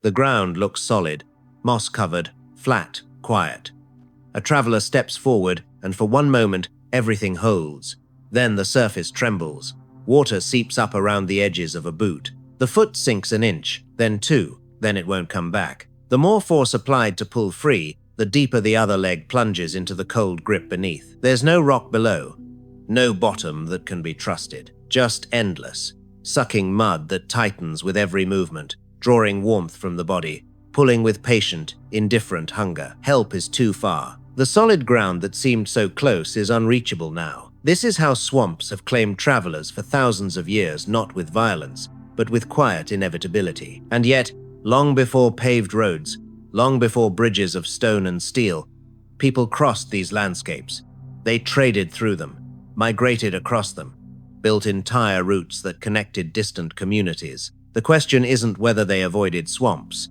The ground looks solid, moss-covered, flat, quiet. A traveler steps forward, and for one moment, everything holds. Then the surface trembles. Water seeps up around the edges of a boot. The foot sinks an inch, then two, then it won't come back. The more force applied to pull free, the deeper the other leg plunges into the cold grip beneath. There's no rock below, no bottom that can be trusted, just endless, sucking mud that tightens with every movement, drawing warmth from the body, pulling with patient, indifferent hunger. Help is too far. The solid ground that seemed so close is unreachable now. This is how swamps have claimed travelers for thousands of years, not with violence, but with quiet inevitability. And yet, long before paved roads, long before bridges of stone and steel, people crossed these landscapes. They traded through them, migrated across them, built entire routes that connected distant communities. The question isn't whether they avoided swamps.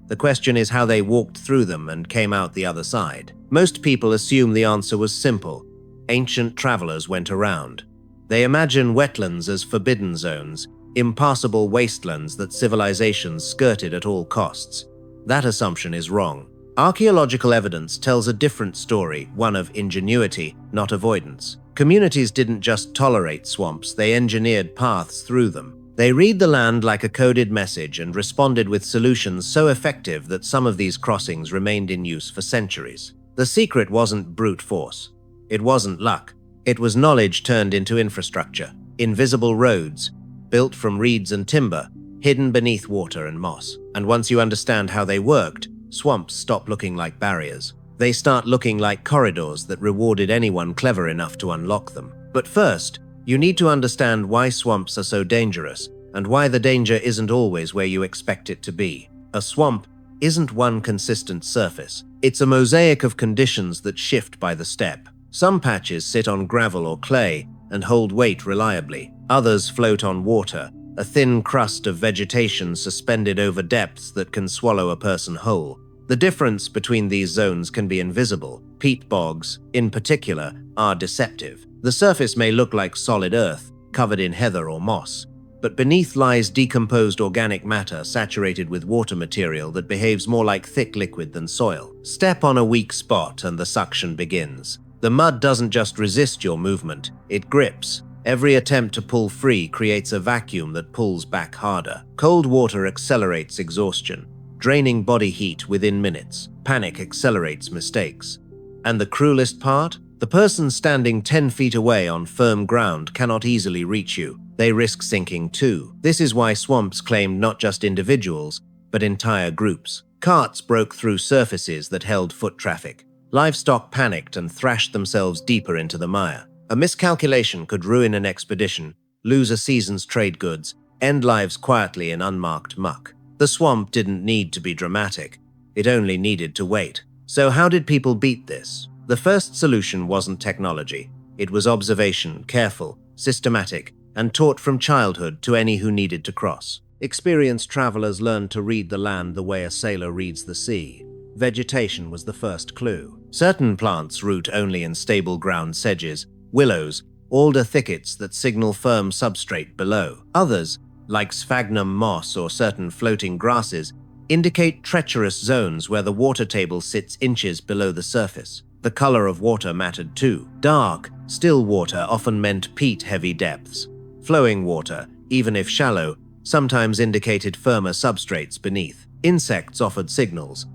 The question is how they walked through them and came out the other side. Most people assume the answer was simple. Ancient travelers went around. They imagine wetlands as forbidden zones, impassable wastelands that civilizations skirted at all costs. That assumption is wrong. Archaeological evidence tells a different story, one of ingenuity, not avoidance. Communities didn't just tolerate swamps, they engineered paths through them. They read the land like a coded message and responded with solutions so effective that some of these crossings remained in use for centuries. The secret wasn't brute force. It wasn't luck. It was knowledge turned into infrastructure. Invisible roads, built from reeds and timber, hidden beneath water and moss. And once you understand how they worked, swamps stop looking like barriers. They start looking like corridors that rewarded anyone clever enough to unlock them. But first, you need to understand why swamps are so dangerous, and why the danger isn't always where you expect it to be. A swamp isn't one consistent surface. It's a mosaic of conditions that shift by the step. Some patches sit on gravel or clay and hold weight reliably. Others float on water, a thin crust of vegetation suspended over depths that can swallow a person whole. The difference between these zones can be invisible. Peat bogs, in particular, are deceptive. The surface may look like solid earth, covered in heather or moss, but beneath lies decomposed organic matter saturated with water material that behaves more like thick liquid than soil. Step on a weak spot and the suction begins. The mud doesn't just resist your movement, it grips. Every attempt to pull free creates a vacuum that pulls back harder. Cold water accelerates exhaustion, draining body heat within minutes. Panic accelerates mistakes. And the cruelest part? The person standing 10 feet away on firm ground cannot easily reach you. They risk sinking too. This is why swamps claimed not just individuals, but entire groups. Carts broke through surfaces that held foot traffic. Livestock panicked and thrashed themselves deeper into the mire. A miscalculation could ruin an expedition, lose a season's trade goods, end lives quietly in unmarked muck. The swamp didn't need to be dramatic. It only needed to wait. So how did people beat this? The first solution wasn't technology. It was observation, careful, systematic, and taught from childhood to any who needed to cross. Experienced travelers learned to read the land the way a sailor reads the sea. Vegetation was the first clue. Certain plants root only in stable ground sedges, willows, alder thickets that signal firm substrate below. Others, like sphagnum moss or certain floating grasses, indicate treacherous zones where the water table sits inches below the surface. The color of water mattered too. Dark, still water often meant peat-heavy depths. Flowing water, even if shallow, sometimes indicated firmer substrates beneath. Insects offered signals.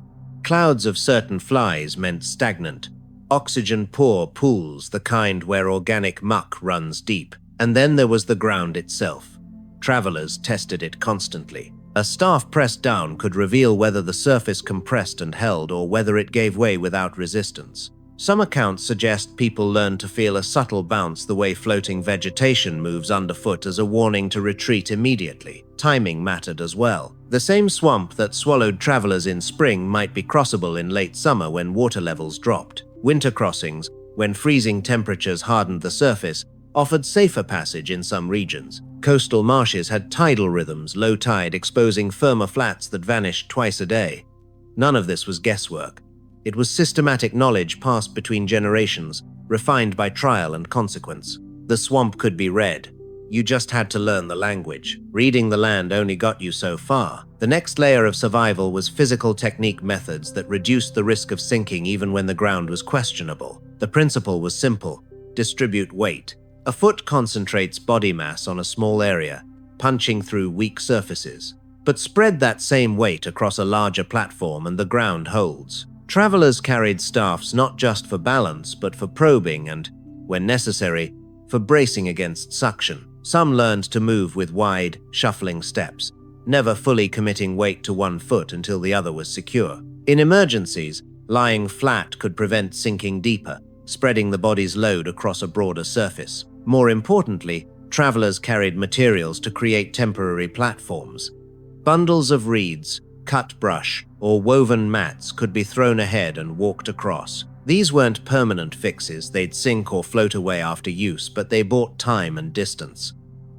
Clouds of certain flies meant stagnant, oxygen-poor pools, the kind where organic muck runs deep. And then there was the ground itself. Travelers tested it constantly. A staff pressed down could reveal whether the surface compressed and held or whether it gave way without resistance. Some accounts suggest people learned to feel a subtle bounce the way floating vegetation moves underfoot as a warning to retreat immediately. Timing mattered as well. The same swamp that swallowed travelers in spring might be crossable in late summer when water levels dropped. Winter crossings, when freezing temperatures hardened the surface, offered safer passage in some regions. Coastal marshes had tidal rhythms, low tide exposing firmer flats that vanished twice a day. None of this was guesswork. It was systematic knowledge passed between generations, refined by trial and consequence. The swamp could be read. you just had to learn the language. Reading the land only got you so far. The next layer of survival was physical technique methods that reduced the risk of sinking even when the ground was questionable. The principle was simple: distribute weight. A foot concentrates body mass on a small area, punching through weak surfaces. But spread that same weight across a larger platform and the ground holds. Travelers carried staffs not just for balance, but for probing and, when necessary, for bracing against suction. Some learned to move with wide, shuffling steps, never fully committing weight to one foot until the other was secure. In emergencies, lying flat could prevent sinking deeper, spreading the body's load across a broader surface. More importantly, travelers carried materials to create temporary platforms. Bundles of reeds, cut brush, or woven mats could be thrown ahead and walked across. These weren't permanent fixes; they'd sink or float away after use, but they bought time and distance.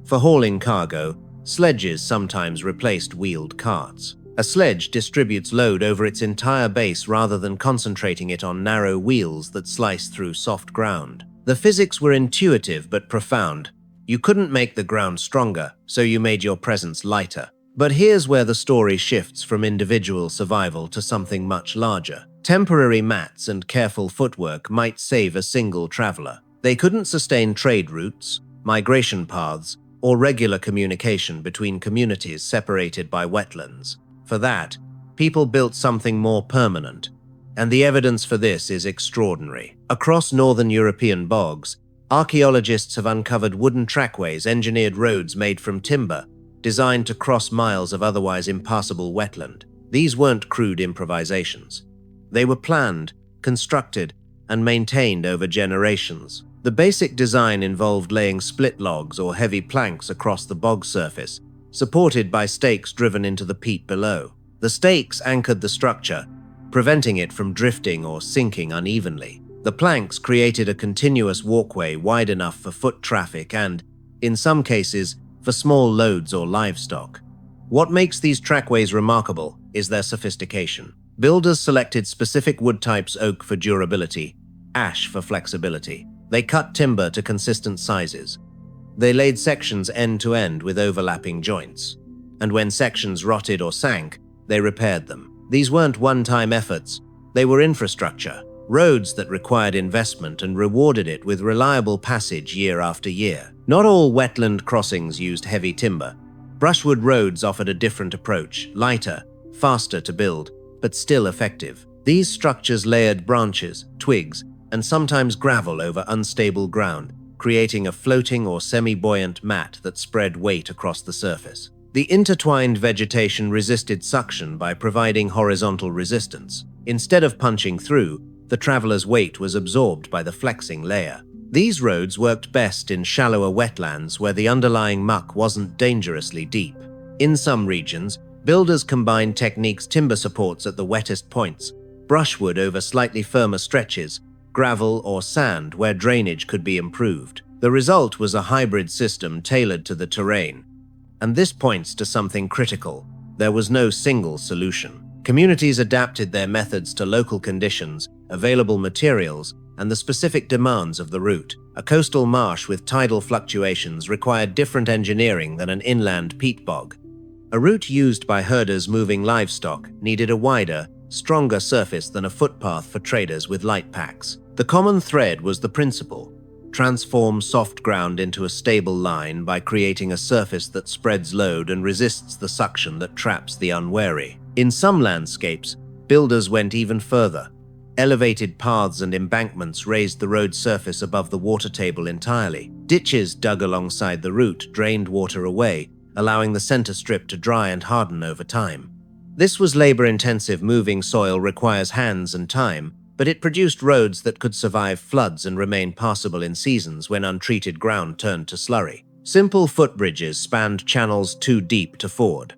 For hauling cargo, sledges sometimes replaced wheeled carts. A sledge distributes load over its entire base rather than concentrating it on narrow wheels that slice through soft ground. The physics were intuitive but profound. You couldn't make the ground stronger, so you made your presence lighter. But here's where the story shifts from individual survival to something much larger. Temporary mats and careful footwork might save a single traveler. They couldn't sustain trade routes, migration paths, or regular communication between communities separated by wetlands. For that, people built something more permanent, and the evidence for this is extraordinary. Across northern European bogs, archaeologists have uncovered wooden trackways, engineered roads made from timber, designed to cross miles of otherwise impassable wetland. These weren't crude improvisations. They were planned, constructed, and maintained over generations. The basic design involved laying split logs or heavy planks across the bog surface, supported by stakes driven into the peat below. The stakes anchored the structure, preventing it from drifting or sinking unevenly. The planks created a continuous walkway wide enough for foot traffic and, in some cases, for small loads or livestock. What makes these trackways remarkable is their sophistication. Builders selected specific wood types: oak for durability, ash for flexibility. They cut timber to consistent sizes. They laid sections end to end with overlapping joints. And when sections rotted or sank, they repaired them. These weren't one-time efforts. They were infrastructure, roads that required investment and rewarded it with reliable passage year after year. Not all wetland crossings used heavy timber. Brushwood roads offered a different approach: lighter, faster to build, but still effective. These structures layered branches, twigs, and sometimes gravel over unstable ground, creating a floating or semi-buoyant mat that spread weight across the surface. The intertwined vegetation resisted suction by providing horizontal resistance. Instead of punching through, the traveler's weight was absorbed by the flexing layer. These roads worked best in shallower wetlands where the underlying muck wasn't dangerously deep. In some regions, builders combined techniques: timber supports at the wettest points, brushwood over slightly firmer stretches, gravel or sand where drainage could be improved. The result was a hybrid system tailored to the terrain. And this points to something critical: there was no single solution. Communities adapted their methods to local conditions, available materials, and the specific demands of the route. A coastal marsh with tidal fluctuations required different engineering than an inland peat bog. A route used by herders moving livestock needed a wider, stronger surface than a footpath for traders with light packs. The common thread was the principle: transform soft ground into a stable line by creating a surface that spreads load and resists the suction that traps the unwary. In some landscapes, builders went even further. Elevated paths and embankments raised the road surface above the water table entirely. Ditches dug alongside the route drained water away, allowing the center strip to dry and harden over time. This was labor-intensive. Moving soil requires hands and time, but it produced roads that could survive floods and remain passable in seasons when untreated ground turned to slurry. Simple footbridges spanned channels too deep to ford.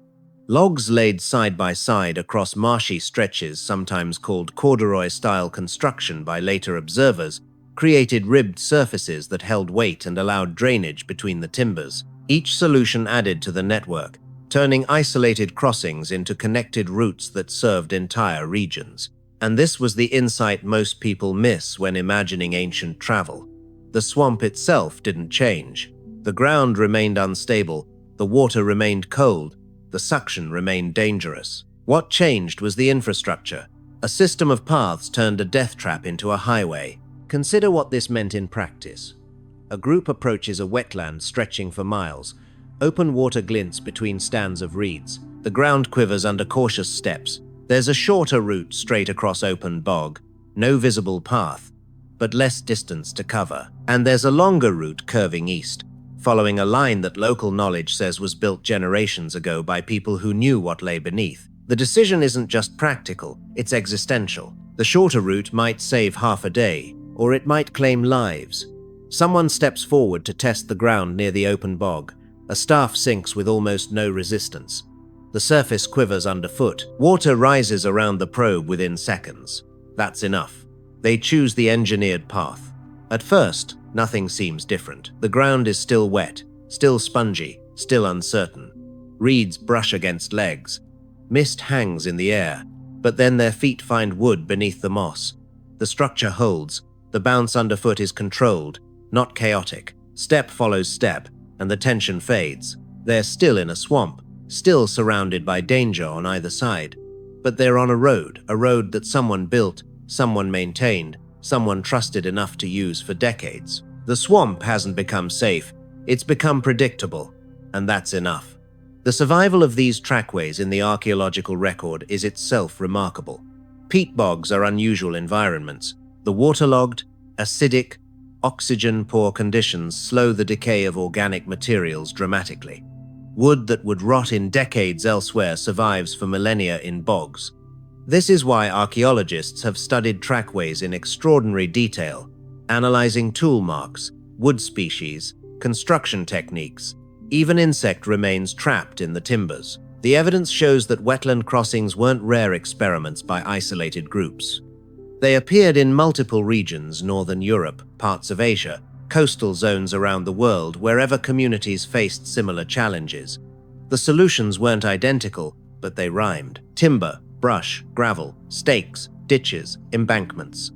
Logs laid side by side across marshy stretches, sometimes called corduroy-style construction by later observers, created ribbed surfaces that held weight and allowed drainage between the timbers. Each solution added to the network, turning isolated crossings into connected routes that served entire regions. And this was the insight most people miss when imagining ancient travel. The swamp itself didn't change. The ground remained unstable, the water remained cold, the suction remained dangerous. What changed was the infrastructure. A system of paths turned a death trap into a highway. Consider what this meant in practice. A group approaches a wetland stretching for miles. Open water glints between stands of reeds. The ground quivers under cautious steps. There's a shorter route straight across open bog. No visible path, but less distance to cover. And there's a longer route curving east, following a line that local knowledge says was built generations ago by people who knew what lay beneath. The decision isn't just practical, it's existential. The shorter route might save half a day, or it might claim lives. Someone steps forward to test the ground near the open bog. A staff sinks with almost no resistance. The surface quivers underfoot. Water rises around the probe within seconds. That's enough. They choose the engineered path. At first, nothing seems different. The ground is still wet, still spongy, still uncertain. Reeds brush against legs. Mist hangs in the air, but then their feet find wood beneath the moss. The structure holds. The bounce underfoot is controlled, not chaotic. Step follows step, and the tension fades. They're still in a swamp, still surrounded by danger on either side. But they're on a road that someone built, someone maintained, someone trusted enough to use for decades. The swamp hasn't become safe, it's become predictable, and that's enough. The survival of these trackways in the archaeological record is itself remarkable. Peat bogs are unusual environments. The waterlogged, acidic, oxygen-poor conditions slow the decay of organic materials dramatically. Wood that would rot in decades elsewhere survives for millennia in bogs. This is why archaeologists have studied trackways in extraordinary detail, analyzing tool marks, wood species, construction techniques. Even insect remains trapped in the timbers. The evidence shows that wetland crossings weren't rare experiments by isolated groups. They appeared in multiple regions: northern Europe, parts of Asia, coastal zones around the world, wherever communities faced similar challenges. The solutions weren't identical, but they rhymed. Timber, brush, gravel, stakes, ditches, embankments.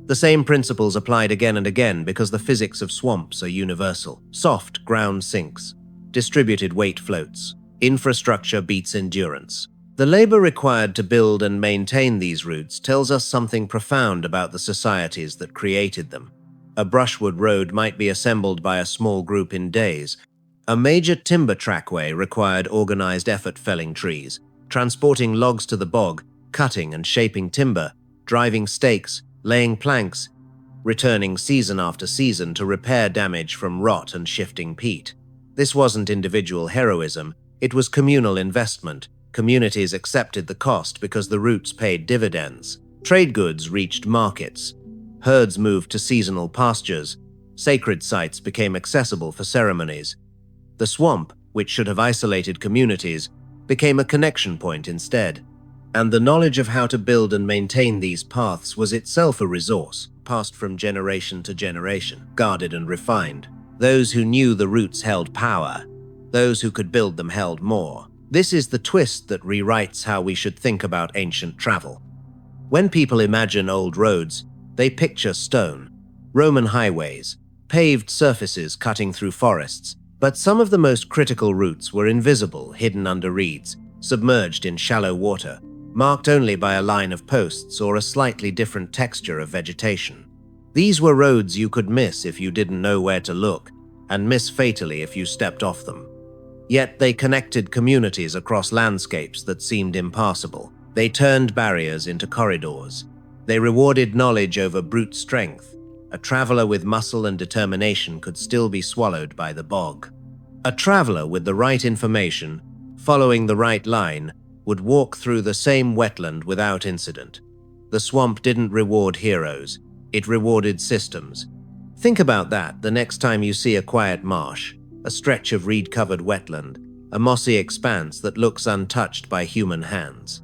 The same principles applied again and again because the physics of swamps are universal. Soft ground sinks. Distributed weight floats. Infrastructure beats endurance. The labor required to build and maintain these routes tells us something profound about the societies that created them. A brushwood road might be assembled by a small group in days. A major timber trackway required organized effort felling trees, transporting logs to the bog, cutting and shaping timber, driving stakes, laying planks, returning season after season to repair damage from rot and shifting peat. This wasn't individual heroism, it was communal investment. Communities accepted the cost because the routes paid dividends. Trade goods reached markets. Herds moved to seasonal pastures. Sacred sites became accessible for ceremonies. The swamp, which should have isolated communities, became a connection point instead. And the knowledge of how to build and maintain these paths was itself a resource, passed from generation to generation, guarded and refined. Those who knew the routes held power. Those who could build them held more. This is the twist that rewrites how we should think about ancient travel. When people imagine old roads, they picture stone, Roman highways, paved surfaces cutting through forests. But some of the most critical routes were invisible, hidden under reeds, submerged in shallow water, marked only by a line of posts or a slightly different texture of vegetation. These were roads you could miss if you didn't know where to look, and miss fatally if you stepped off them. Yet they connected communities across landscapes that seemed impassable. They turned barriers into corridors. They rewarded knowledge over brute strength. A traveler with muscle and determination could still be swallowed by the bog. A traveler with the right information, following the right line, would walk through the same wetland without incident. The swamp didn't reward heroes. It rewarded systems. Think about that the next time you see a quiet marsh, a stretch of reed-covered wetland, a mossy expanse that looks untouched by human hands.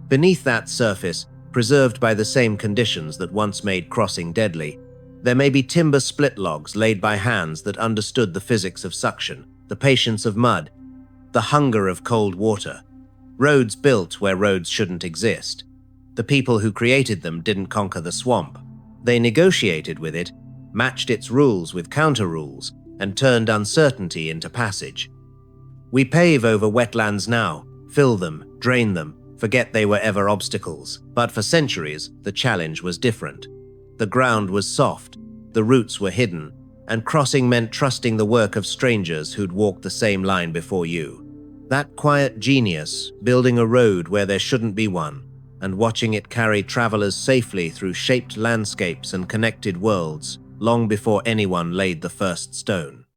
Beneath that surface, preserved by the same conditions that once made crossing deadly, there may be timber split logs laid by hands that understood the physics of suction, the patience of mud, the hunger of cold water. Roads built where roads shouldn't exist. The people who created them didn't conquer the swamp. They negotiated with it, matched its rules with counter-rules, and turned uncertainty into passage. We pave over wetlands now, fill them, drain them, forget they were ever obstacles. But for centuries, the challenge was different. The ground was soft, the roots were hidden, and crossing meant trusting the work of strangers who'd walked the same line before you. That quiet genius, building a road where there shouldn't be one, and watching it carry travelers safely through shaped landscapes and connected worlds, long before anyone laid the first stone.